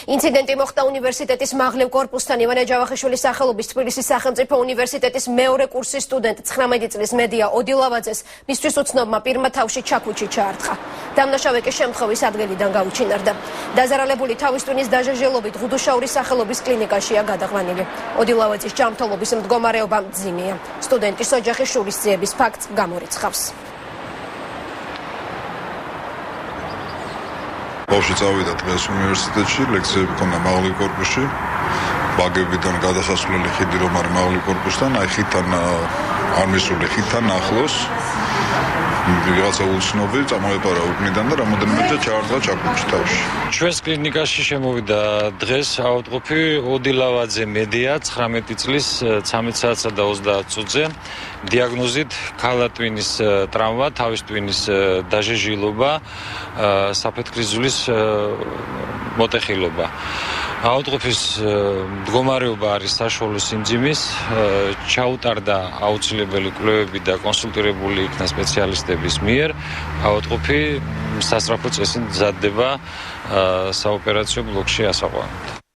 ინციდენტი მოხდა უნივერსიტეტის მაღლევ კორპუსთან. ივანე ჯავახიშვილის სახელობის თბილისის სახელმწიფო უნივერსიტეტის მეორე კურსის სტუდენტ 19 წლის მედია ოდილავაძეს მისთვის უცნობმა პირმა თავში ჩაქუჩი ჩაარტყა. დამნაშავე კი შემთხვევის ადგილიდან გაუჩინარდა. დაზარალებული თავის ტვინის დაჟეჟელობით ღუდუშაურის სახელობის კლინიკაშია გადაყვანილი. ოდილავაძის ჯანმრთელობის მდგომარეობა მძიმეა. სტუდენტის ოჯახი შურისძიების ფაქტს გამორიცხავს. ბავშვი წავიდა დღეს უნივერსიტეტში, ლექციები ქონდა მაღლივ კორპუსში. ბაგებიდან გადასასვლელი ხიდი რომ არის მაღლივ კორპუსთან, აი ხიდთან არ მისული ხიდთან ახლოს. ვიღაცა უცნობი წამოეპარა უკნიდან და რამოდენიმეჯერ ჩაარტყა ჩაქუჩი თავში. ჩვენს კლინიკაში შემოვიდა დღეს ავადმყოფი ოდილავაძე მედია 19 წლის 13 საათსა და 30 წუთზე დიაგნოზით ქალატვინის ტრავმა, თავის ტვინის დაჟეჟილობა, საფეთქრის მოტეხილობა. ავადმყოფის მდგომარეობა არის საშუალო სიმძიმის, ჩაუტარდა აუცილებელი კვლევები და კონსულტირებული იქნა სპეციალისტების მიერ. ავადმყოფი სასწრაფო წესით მზადდება საოპერაციო ბლოკში ასაყვანად.